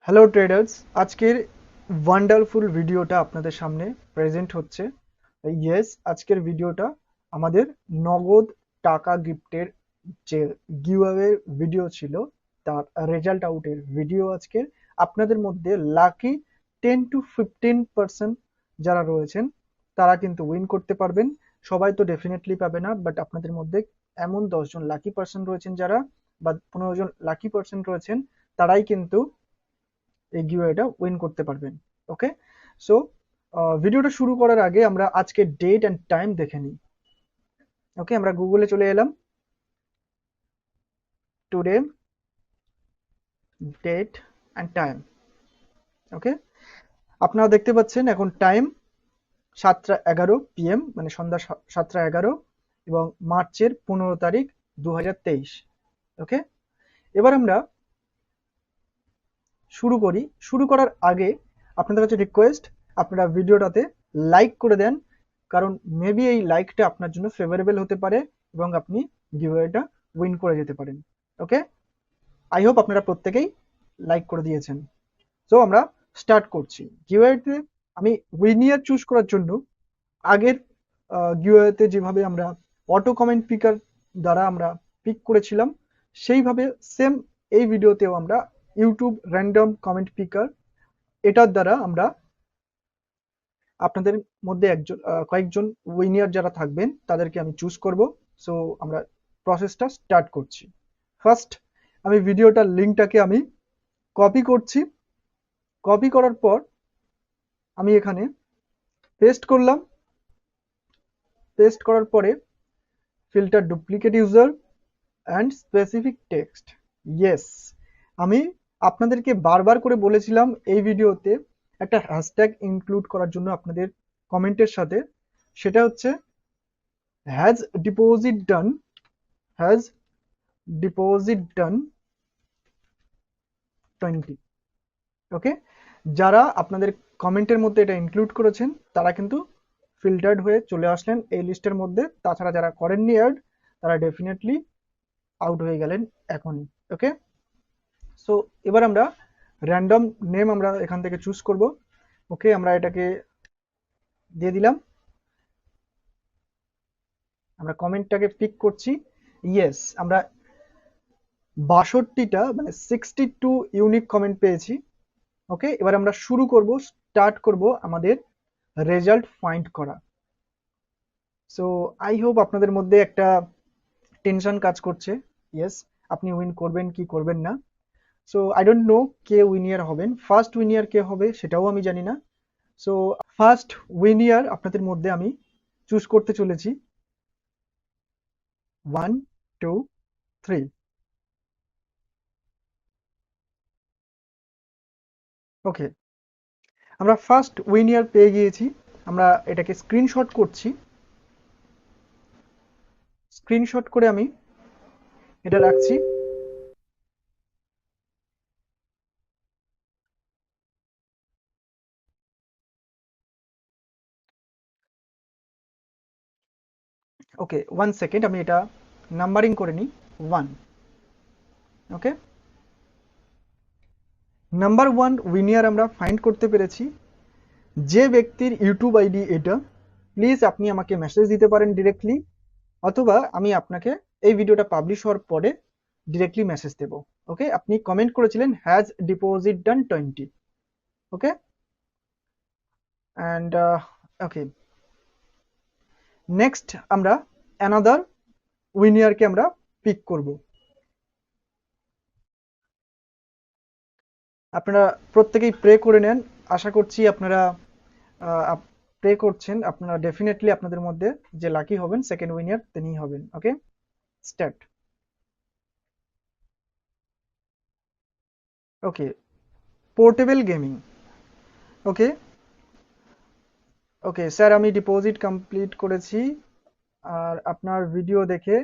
Hello traders, আজকের wonderful ভিডিওটা আপনাদের সামনে প্রেজেন্ট হচ্ছে। ইয়েস, আজকের ভিডিওটা আমাদের নগদ টাকা গিফটের যে গিভঅ্যাওয়ে ভিডিও ছিল তার রেজাল্ট আউটের ভিডিও। আজকের আপনাদের মধ্যে লাকি 10 to 15% যারা রয়েছেন তারা কিন্তু উইন করতে পারবেন। সবাই তো ডেফিনেটলি পাবে না, বাট আপনাদের মধ্যে এমন 10 জন লাকি পার্সন রয়েছেন যারা, বা 15 জন লাকি পার্সন রয়েছেন, তারাই কিন্তু এই গিভঅ্যাওয়েটা উইন করতে পারবেন। ওকে, সো ভিডিওটা শুরু করার আগে আমরা আজকে ডেট অ্যান্ড টাইম দেখে নিই। ওকে, আমরা গুগলে চলে এলাম। Today date and time. Okay, আপনারা দেখতে পাচ্ছেন এখন টাইম 7:11 PM, মানে সন্ধ্যা 7:11, এবং মার্চের 15 তারিখ 2023। ওকে, এবার আমরা শুরু করি। শুরু করার আগে আপনাদের কাছে রিকোয়েস্ট, আপনারা ভিডিওটাতে লাইক করে দেন, কারণ মেবি এই লাইকটা আপনার জন্য ফেভারেবল হতে পারে এবং আপনি গিভঅ্যাওয়েটা উইন করে যেতে পারেন। ওকে, আই হোপ আপনারা প্রত্যেকেই লাইক করে দিয়েছেন। সো আমরা স্টার্ট করছি। গিভঅ্যাওয়েতে আমি উইনিয়ার চুজ করার জন্য আগের গিভঅ্যাওয়েতে যেভাবে আমরা অটো কমেন্ট পিকার দ্বারা আমরা পিক করেছিলাম, সেইভাবে সেম এই ভিডিওতেও আমরা ইউটিউব র্যান্ডম কমেন্ট পিকার এটার দ্বারা আমরা আপনাদের মধ্যে কয়েকজন উইনিয়ার যারা থাকবেন তাদেরকে আমি চুজ করব। সো আমরা প্রসেসটা স্টার্ট করছি। ফার্স্ট আমি ভিডিওটার লিঙ্কটাকে আমি কপি করছি। কপি করার পর আমি এখানে পেস্ট করলাম। পেস্ট করার পরে filter duplicate user and specific text. Yes, আমি আপনাদেরকে বারবার করে বলেছিলাম এই ভিডিওতে একটা হ্যাশট্যাগ ইনক্লুড করার জন্য আপনাদের কমেন্টের সাথে, সেটা হচ্ছে has deposit done, has deposit done 20। Okay, যারা আপনাদের কমেন্টের মধ্যে এটা ইনক্লুড করেছেন তারা কিন্তু ফিল্টার্ড হয়ে চলে আসলেন এই লিস্টের মধ্যে। তাছাড়া যারা করেননি অ্যাড, তারা ডেফিনেটলি আউট হয়ে গেলেন এখনই। ওকে, সো এবার আমরা র্যান্ডম নেম আমরা এখান থেকে চুজ করব। ওকে, আমরা এটাকে দিয়ে দিলাম। আমরা কমেন্টটাকে পিক করছি। ইয়েস, আমরা 62টা মানে 62 ইউনিক কমেন্ট পেয়েছি। ওকে, এবার আমরা শুরু করব, স্টার্ট করব আমাদের রেজাল্ট ফাইন্ড করা। সো আই হোপ আপনাদের মধ্যে একটা টেনশন কাজ করছে। ইয়েস, আপনি উইন করবেন কি করবেন না। সো আই ডোন্ট নো কে উইনিয়ার হবেন, ফার্স্ট উইনিয়ার কে হবে সেটাও আমি জানি না। সো ফার্স্ট উইনিয়ার আপনাদের মধ্যে আমি চুজ করতে চলেছি। 1 2 3। ওকে, আমরা ফার্স্ট উইনিয়ার পেয়ে গিয়েছি। আমরা এটাকে স্ক্রিনশট করছি। স্ক্রিনশট করে আমি এটা রাখছি। ওকে, 1 সেকেন্ড, আমি এটা নাম্বারিং করে নিই। 1। ওকে, নাম্বার 1 উইনিয়ার আমরা ফাইন্ড করতে পেরেছি। যে ব্যক্তির ইউটিউব আইডি এটা, প্লিজ আপনি আমাকে মেসেজ দিতে পারেন ডিরেক্টলি, অথবা আমি আপনাকে এই ভিডিওটা পাবলিশ হওয়ার পরে ডিরেক্টলি মেসেজ দেব। ওকে, আপনি কমেন্ট করেছিলেন has deposit done 20। Okay, and okay, next আমরা অ্যানাদার উইনিয়ারকে আমরা পিক করব। আপনারা প্রত্যেকেই প্রে করে নেন। আশা করছি আপনারা প্রে করছেন। আপনারা ডেফিনেটলি আপনাদের মধ্যে যে লাকি হবেন সেকেন্ড উইনিয়ার তিনিই হবেন। Okay, start. Okay, portable gaming. Okay, okay sir, আমি ডিপোজিট কমপ্লিট করেছি আর আপনার ভিডিও দেখে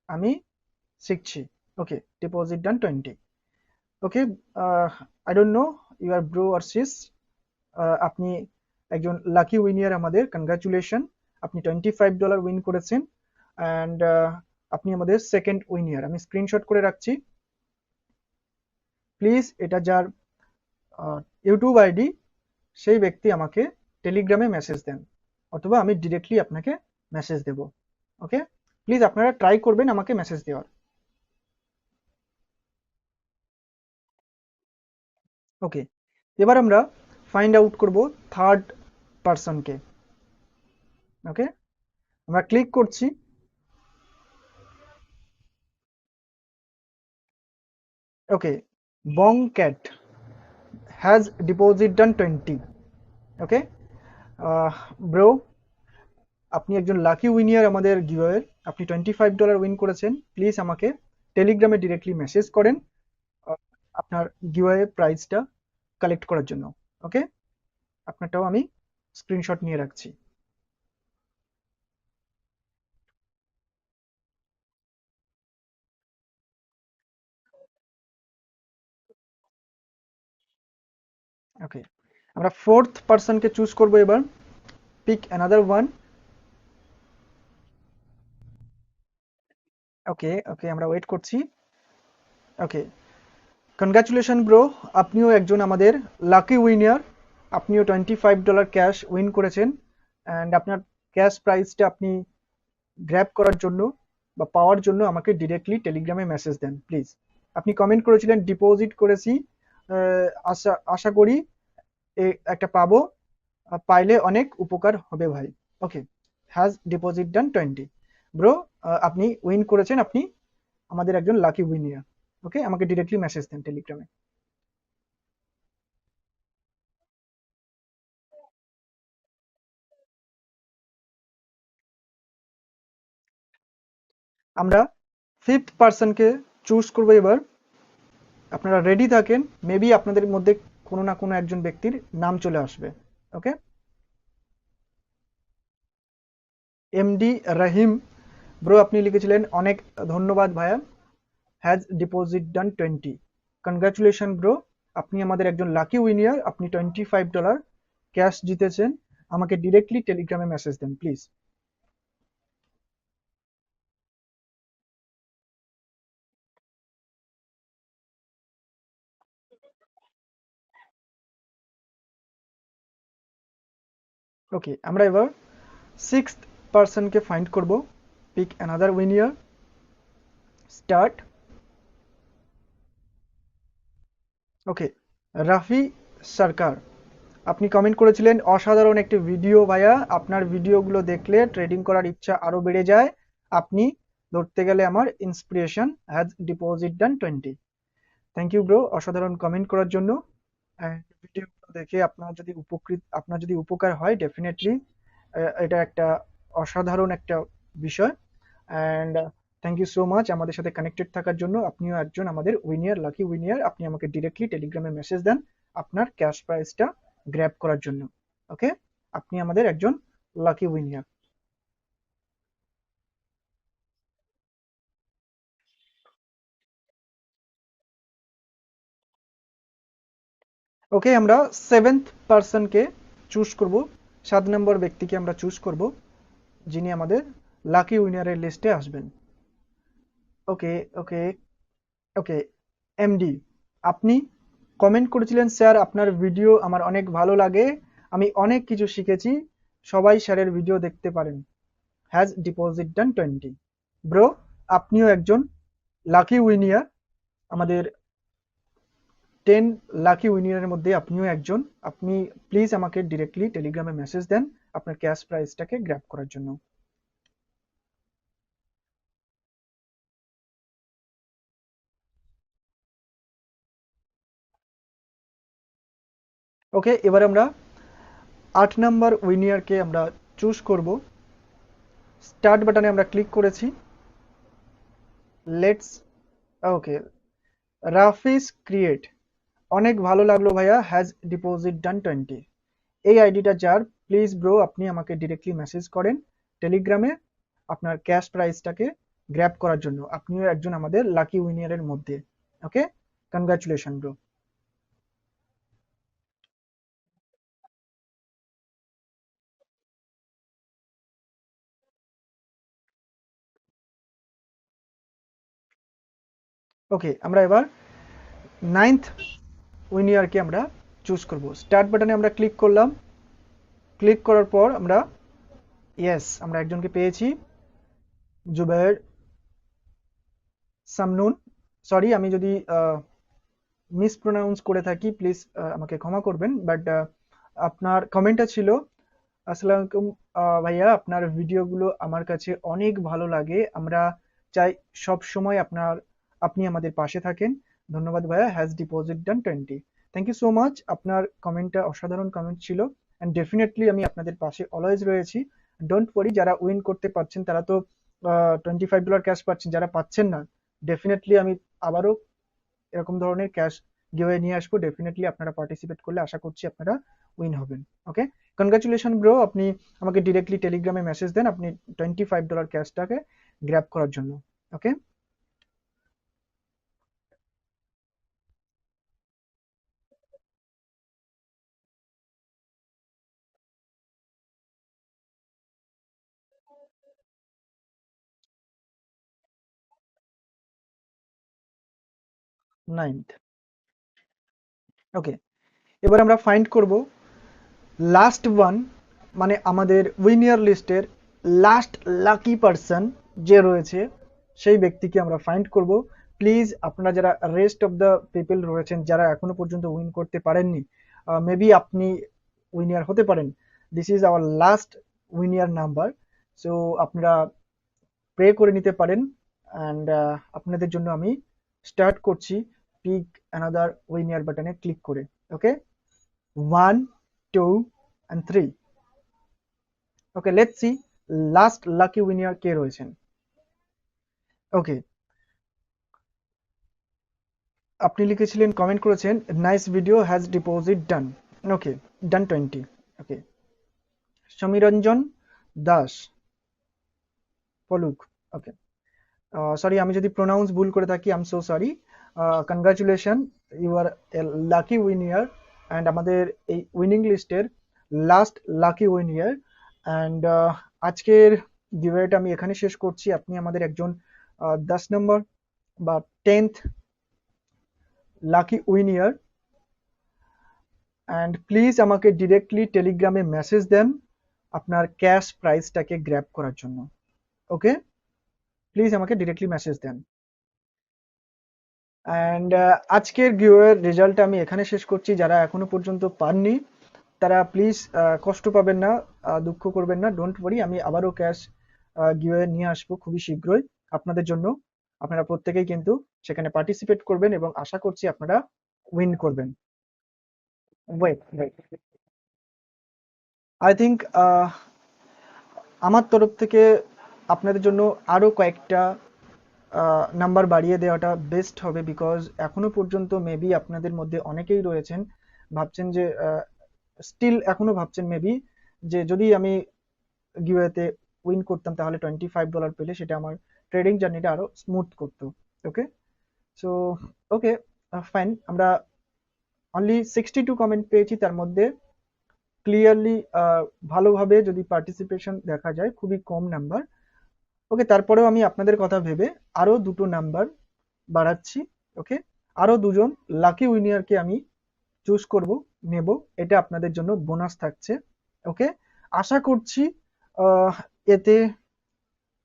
আমি শিখছি। Okay, deposit done 20। Okay, I don't know your bro আর সিস, আপনি একজন লাকি উইনিয়ার আমাদের, কনগ্রাচুলেশন, আপনি $25 উইন করেছেন। অ্যান্ড আপনি আমাদের সেকেন্ড উইনিয়ার। আমি স্ক্রিনশট করে রাখছি। প্লিজ এটা যার ইউটিউব আইডি সেই ব্যক্তি আমাকে টেলিগ্রামে মেসেজ দেন, অথবা আমি ডিরেক্টলি আপনাকে মেসেজ দেব। ওকে, প্লিজ আপনারা ট্রাই করবেন আমাকে মেসেজ দেওয়ার। ওকে, এবার আমরা ফাইন্ড আউট করব থার্ড পারসনকে। ওকে, আমরা ক্লিক করছি। Okay, Bong Cat has deposit done 20। Okay bro, আপনি একজন লাকি উইনিয়ার আমাদের গিভওয়ের। আপনি $25 উইন করেছেন। প্লিজ আমাকে টেলিগ্রামে ডিরেক্টলি মেসেজ করেন আহ, আপনার গিভওয়ে প্রাইজটা কালেক্ট করার জন্য। ওকে, আপনারটাও আমি স্ক্রিনশট নিয়ে রাখছি। ওকে, আমরা ফোর্থ পারসনকে চুজ করব এবার। Pick another one. Okay okay, আমরা ওয়েট করছি। ওকে, কনগ্রাচুলেশন ব্রো, আপনিও একজন আমাদের লাকি উইনার। আপনিও $25 ক্যাশ উইন করেছেন। অ্যান্ড আপনার ক্যাশ প্রাইজটা আপনি গ্র্যাব করার জন্য বা পাওয়ার জন্য আমাকে ডিরেক্টলি টেলিগ্রামে মেসেজ দেন প্লিজ। আপনি কমেন্ট করেছিলেন ডিপোজিট করেছি, আশা আশা করি একটা পাবো, পাইলে অনেক উপকার হবে ভাই। ওকে, হ্যাজ ডিপোজিট ডান 20। ব্রো, আপনি উইন করেছেন, আপনি আমাদের একজন লাকি উইনার। ওকে, আমাকে ডিরেক্টলি মেসেজ দেন টেলিগ্রামে। আমরা ফিফথ পারসনকে চুজ করবো এবার। আপনারা রেডি থাকেন, মেবি আপনাদের মধ্যে কোনো না কোনো একজন ব্যক্তির নাম চলে আসবে। ওকে, এমডি রাহিম ব্রো, আপনি লিখেছিলেন অনেক ধন্যবাদ ভাইয়া, has deposit done 20। Congratulation bro, আপনি আমাদের একজন লাকি উইনিয়ার, আপনি $25 ক্যাশ জিতেছেন। আমাকে ডিরেক্টলি টেলিগ্রামে মেসেজ দেন প্লিজ। ওকে, আমরা এবার সিক্সথ পারসনকে ফাইন্ড করব। Pick another winner, start. Okay, Rafi Sarkar, আপনি কমেন্ট করেছিলেন অসাধারণ একটি ভিডিও ভাইয়া, আপনার ভিডিওগুলো দেখলে ট্রেডিং করার ইচ্ছা আরো বেড়ে যায়। আপনি ধরতে গেলে আমার inspiration, has deposit done 20। Thank you bro অসাধারণ কমেন্ট করার জন্য। ভিডিওগুলো দেখে আপনার যদি উপকার হয়, ডেফিনেটলি এটা একটা অসাধারণ একটা বিষয়। And thank you so much আমাদের সাথে কানেক্টেড থাকার জন্য। আপনিও একজন আমাদের উইনিয়ার, লাকি উইনিয়ার। আপনি আমাকে ডিরেক্টলি টেলিগ্রামে মেসেজ দেন আপনার ক্যাশ প্রাইসটা গ্র্যাব করার জন্য। ওকে, আপনি আমাদের একজন লাকি উইনিয়ার। ওকে, আমরা সেভেন্থ পারসনকে চুজ করব। 7 নম্বর ব্যক্তিকে আমরা চুজ করব, যিনি আমাদের লাকি উইনারের লিস্টে আসবেন। ওকে ওকে ওকে, এমডি, আপনি কমেন্ট করেছিলেন স্যার আপনার ভিডিও আমার অনেক ভালো লাগে, আমি অনেক কিছু শিখেছি, সবাই স্যারের ভিডিও দেখতে পারেন, হ্যাজ ডিপোজিট ডান 20। ব্রো, আপনিও একজন লাকি উইনিয়ার, আমাদের 10 লাকি উইনিয়ারের মধ্যে আপনিও একজন। আপনি প্লিজ আমাকে ডিরেক্টলি টেলিগ্রামে মেসেজ দেন আপনার ক্যাশ প্রাইসটাকে গ্র্যাব করার জন্য। ওকে, এবার আমরা 8 নম্বর উইনিয়ারকে আমরা চুজ করব। স্টার্ট বাটনে আমরা ক্লিক করেছি। লেটস, ওকে, রাফিস ক্রিয়েট, অনেক ভালো লাগলো ভাইয়া, হ্যাজ ডিপোজিট ডান 20। এই আইডিটা যার, প্লিজ ব্রো আপনি আমাকে ডিরেক্টলি মেসেজ করেন টেলিগ্রামে আপনার ক্যাশ প্রাইসটাকে গ্র্যাব করার জন্য। আপনিও একজন আমাদের লাকি উইনিয়ারের মধ্যে। ওকে, কনগ্রাচুলেশন ব্রো। ওকে, আমরা এবার নাইন্থ উইনিয়ারকে আমরা চুজ করব। স্টার্ট বাটনে আমরা ক্লিক করলাম। ক্লিক করার পর আমরা ইয়েস, আমরা একজনকে পেয়েছি, জুবের সামনুন। সরি, আমি যদি মিসপ্রোনাউন্স করে থাকি প্লিজ আমাকে ক্ষমা করবেন, বাট আপনার কমেন্টটা ছিল, আসসালামু আলাইকুম ভাইয়া, আপনার ভিডিওগুলো আমার কাছে অনেক ভালো লাগে, আমরা চাই সব সময় আপনি আমাদের পাশে থাকেন। ধন্যবাদ ভাইয়া, has deposit done 20। Thank you so much, আপনার কমেন্টটা অসাধারণ কমেন্ট ছিল, অ্যান্ড ডেফিনেটলি আমি আপনাদের পাশে অলওয়েজ রয়েছি। ডোন্ট ওয়ারি, যারা উইন করতে পারছেন তারা তো $25 ক্যাশ পাচ্ছেন, যারা পাচ্ছেন না ডেফিনেটলি আমি আবারও এরকম ধরনের ক্যাশ গিভওয়ে নিয়ে আসবো। ডেফিনেটলি আপনারা পার্টিসিপেট করলে আশা করছি আপনারা উইন হবেন। ওকে, কনগ্রাচুলেশন ব্রো, আপনি আমাকে ডিরেক্টলি টেলিগ্রামে মেসেজ দেন আপনি $25 ক্যাশটাকে গ্র্যাব করার জন্য। ওকে, নাইনথ। ওকে, এবার আমরা ফাইন্ড করব লাস্ট ওয়ান, মানে আমাদের উইনিয়ার লিস্টের লাস্ট লাকি পারসন যে রয়েছে সেই ব্যক্তিকে আমরা ফাইন্ড করব। প্লিজ আপনারা যারা রেস্ট অফ দ্য পিপল রয়েছেন, যারা এখনো পর্যন্ত উইন করতে পারেননি, মেবি আপনি উইনিয়ার হতে পারেন। This is our last winner number, so আপনারা প্রে করে নিতে পারেন। অ্যান্ড আপনাদের জন্য আমি স্টার্ট করছি পিক অ্যানাদার উইনিয়ার বাটনে ক্লিক করে। Okay, 1, 2 and 3। Okay, let's see last lucky winner কে রয়েছেন। ওকে, আপনি লিখেছিলেন, কমেন্ট করেছেন, nice video, has deposit done. Okay, done 20। Okay, Samiranjan Das Paluk. Okay, sorry আমি যদি প্রোনাউন্স ভুল করে থাকি, I am so sorry. Congratulation, you are a lucky winner, and আমাদের এই উইনিং লিস্টের লাস্ট লাকি উইনিয়ার। অ্যান্ড আজকের গিভওয়েটা আমি এখানে শেষ করছি। আপনি আমাদের একজন 10 নম্বর বা 10th lucky winner, and please আমাকে ডিরেক্টলি টেলিগ্রামে মেসেজ দেন আপনার ক্যাশ প্রাইজটাকে গ্র্যাব করার জন্য। ওকে, প্লিজ আমাকে ডিরেক্টলি মেসেজ দেন। অ্যান্ড আজকের গিভওয়ের রেজাল্ট আমি এখানে শেষ করছি। যারা এখনো পর্যন্ত পাননি তারা প্লিজ কষ্ট পাবেন না, দুঃখ করবেন না, ডোন্ট ওয়ারি, আমি আবারও ক্যাশ গিভওয়ে নিয়ে আসবো খুবই শীঘ্রই আপনাদের জন্য। আপনারা প্রত্যেকেই কিন্তু সেখানে পার্টিসিপেট করবেন এবং আশা করছি আপনারা উইন করবেন। ওয়েট ওয়েট, আই থিঙ্ক আমার তরফ থেকে আপনাদের জন্য আরো কয়েকটা নাম্বার বাড়িয়ে দেওয়াটা বেস্ট হবে, বিকজ এখনো পর্যন্ত মেবি আপনাদের মধ্যে অনেকেই রয়েছেন ভাবছেন যে স্টিল এখনো ভাবছেন মেবি যে যদি আমি গিভওয়েতে উইন করতাম তাহলে $25 পেলে সেটা আমার ট্রেডিং জার্নিটা আরো স্মুথ করতো। ওকে, সো ওকে ফাইন, আমরা অনলি 62 কমেন্ট পেয়েছি, তার মধ্যে ক্লিয়ারলি ভালোভাবে যদি পার্টিসিপেশন দেখা যায় খুবই কম নাম্বার। ওকে, তারপরেও আমি আপনাদের কথা ভেবে আরো দুটো নাম্বার বাড়াচ্ছি। ওকে, আরো দুজন লাকি উইনিয়ারকে আমি চুজ করব, নেব, এটা আপনাদের জন্য বোনাস থাকছে। ওকে, আশা করছি আহ, এতে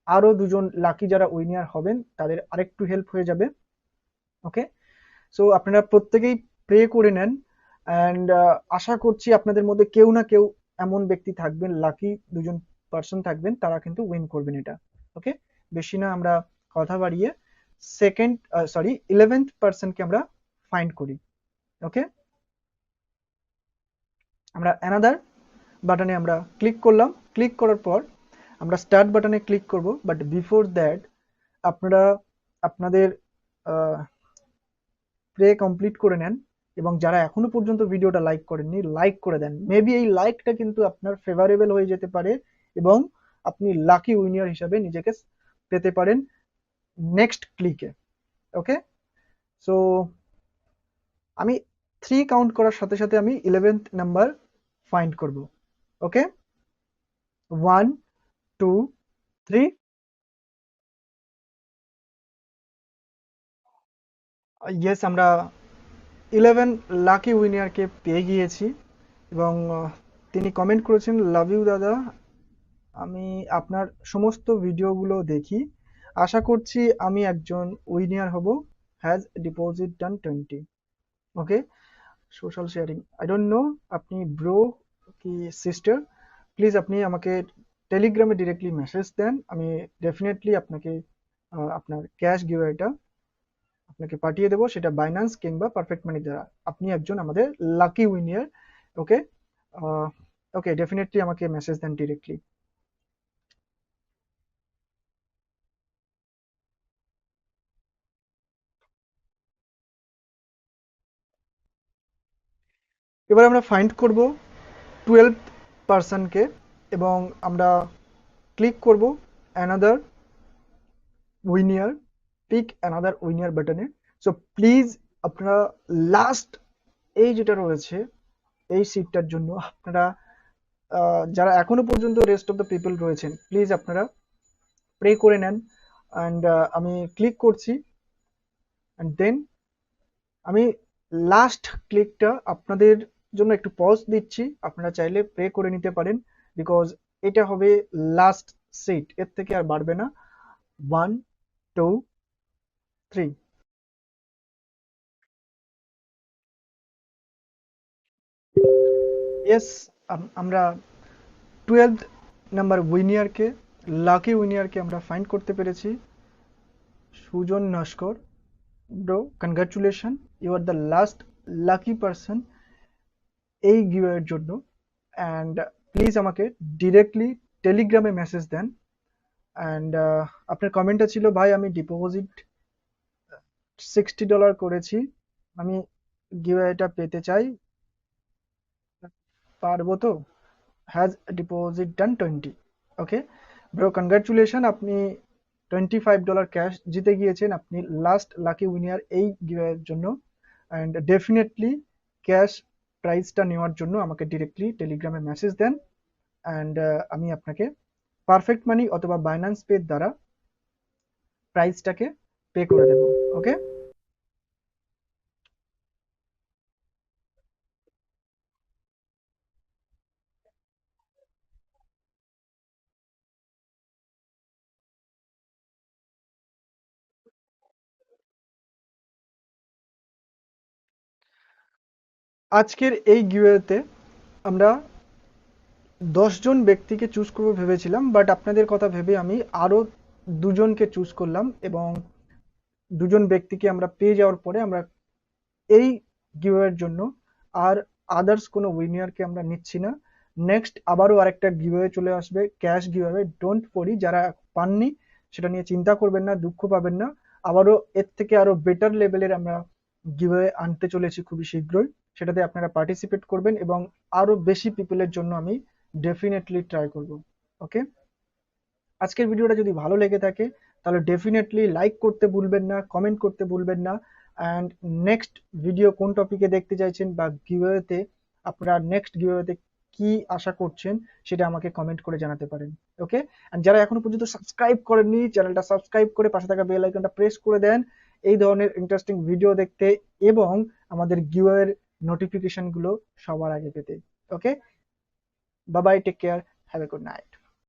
আরো দুজন লাকি যারা উইনিয়ার হবেন তাদের আরেকটু হেল্প হয়ে যাবে। ওকে, সো আপনারা প্রত্যেকেই প্রে করে নেন, অ্যান্ড আশা করছি আপনাদের মধ্যে কেউ না কেউ এমন ব্যক্তি থাকবেন, লাকি দুজন পার্সন থাকবেন, তারা কিন্তু উইন করবেন এটা। ওকে, বেশি না আমরা কথা বাড়িয়ে সেকেন্ড, সরি 11th পার্সনকে আমরা ফাইন্ড করি। ওকে, আমরা অ্যানাদার বাটনে আমরা ক্লিক করলাম। ক্লিক করার পর আমরা স্টার্ট বাটনে ক্লিক করব, বাট বিফোর দ্যাট আপনারা আপনাদের প্রে কমপ্লিট করে নেন, এবং যারা এখনো পর্যন্ত ভিডিওটা লাইক করেননি লাইক করে দেন। মেবি এই লাইকটা কিন্তু আপনার ফেভারেবল হয়ে যেতে পারে এবং আপনি লাকি উইনার হিসাবে নিজেকে পেতে পারেন নেক্সট ক্লিকে। ওকে, সো আমি 3 কাউন্ট করার সাথে সাথে আমি 11th নাম্বার ফাইন্ড করব। ওকে, 1, 2, 3। ইয়েস, আমরা 11 লাকি উইনারকে পেয়ে গিয়েছি এবং তিনি কমেন্ট করেছেন, লাভ ইউ দাদা, আমি আপনার সমস্ত ভিডিওগুলো দেখি, আশা করছি আমি একজন উইনার হব, has deposit done 20। Okay, social sharing I don't no আপনি ব্রো কি সিস্টার, প্লিজ আপনি আমাকে টেলিগ্রামে ডিরেক্টলি মেসেজ দেন, আমি ডেফিনেটলি আপনাকে আপনার ক্যাশ গিভওয়েটা আপনাকে পাঠিয়ে দেবো, সেটা বাইন্যান্স কিংবা পারফেক্ট মানি দ্বারা। আপনি একজন আমাদের লাকি উইনার। ওকে, ওকে, ডেফিনেটলি আমাকে মেসেজ দেন ডিরেক্টলি। এবার আমরা ফাইন্ড করব 12 পার্সনকে এবং আমরা ক্লিক করব অ্যানাদার উইনিয়ার, পিক অ্যানাদার উইনিয়ার বাটনে। সো প্লিজ আপনারা লাস্ট এই যেটা রয়েছে এই সিটটার জন্য আপনারা যারা এখনো পর্যন্ত রেস্ট অফ দ্য পিপল রয়েছেন, প্লিজ আপনারা প্রে করে নেন। অ্যান্ড আমি ক্লিক করছি অ্যান্ড দেন আমি লাস্ট ক্লিকটা আপনাদের জন্য একটু পজ দিচ্ছি, আপনারা চাইলে প্রে করে নিতে পারেন, বিকজ এটা হবে লাস্ট সিট, এর থেকে আর বাড়বে না। 1 2 3। ইয়েস, আমরা 12 নাম্বার উইনিয়ারকে, লাকি উইনিয়ারকে আমরা ফাইন্ড করতে পেরেছি। Sujan Naskar, bro congratulation, you are the last lucky person এই গিভের জন্য। অ্যান্ড প্লিজ আমাকে ডিরেক্টলি টেলিগ্রামে মেসেজ দেন। অ্যান্ড আপনার কমেন্টটা ছিল, ভাই আমি ডিপোজিট $60 করেছি, আমি গিভওয়েটা পেতে চাই, পারবো তো? Has deposit done 20। Okay bro, congratulation, আপনি $25 ক্যাশ জিতে গিয়েছেন, আপনি লাস্ট লাকি উইনার এই গিভওয়ের জন্য। অ্যান্ড ডেফিনেটলি ক্যাশ প্রাইজটা নেওয়ার জন্য আমাকে ডিরেক্টলি টেলিগ্রামে মেসেজ দেন, অ্যান্ড আমি আপনাকে পারফেক্ট মানি অথবা বাইন্যান্স পে দ্বারা প্রাইসটাকে পে করে দেব। ওকে, আজকের এই গিভওয়েতে আমরা 10 জন ব্যক্তিকে চুজ করবো ভেবেছিলাম, বাট আপনাদের কথা ভেবে আমি আরো 2জনকে চুজ করলাম এবং 2জন ব্যক্তিকে আমরা পেয়ে যাওয়ার পরে আমরা এই গিভওয়ের জন্য আর আদার্স কোনো উইনারকে আমরা নিচ্ছি না। নেক্সট আবারও আরেকটা গিভওয়ে চলে আসবে, ক্যাশ গিভওয়ে, ডোন্ট ওয়ারি, যারা পাননি সেটা নিয়ে চিন্তা করবেন না, দুঃখ পাবেন না, আবারও এর থেকে আরো বেটার লেভেলের আমরা গিভওয়ে আনতে চলেছি খুবই শীঘ্রই, সেটাতে আপনারা পার্টিসিপেট করবেন এবং আরো বেশি পিপলের জন্য আমি ডেফিনেটলি ট্রাই করব। ওকে, আজকের ভিডিওটা যদি ভালো লেগে থাকে তাহলে ডেফিনেটলি লাইক করতে ভুলবেন না, কমেন্ট করতে ভুলবেন না, অ্যান্ড নেক্সট ভিডিও কোন টপিকে দেখতে চাইছেন বা গিভওয়েতে আপনারা নেক্সট গিভওয়েতে কি আশা করছেন সেটা আমাকে কমেন্ট করে জানাতে পারেন। ওকে, অ্যান্ড যারা এখনো পর্যন্ত সাবস্ক্রাইব করেননি চ্যানেলটা সাবস্ক্রাইব করে পাশে থাকা বেল আইকনটা প্রেস করে দেন এই ধরনের ইন্টারেস্টিং ভিডিও দেখতে এবং আমাদের গিভওয়ের নোটিফিকেশনগুলো সবার আগে পেতে। Okay, bye bye, take care, have a good night.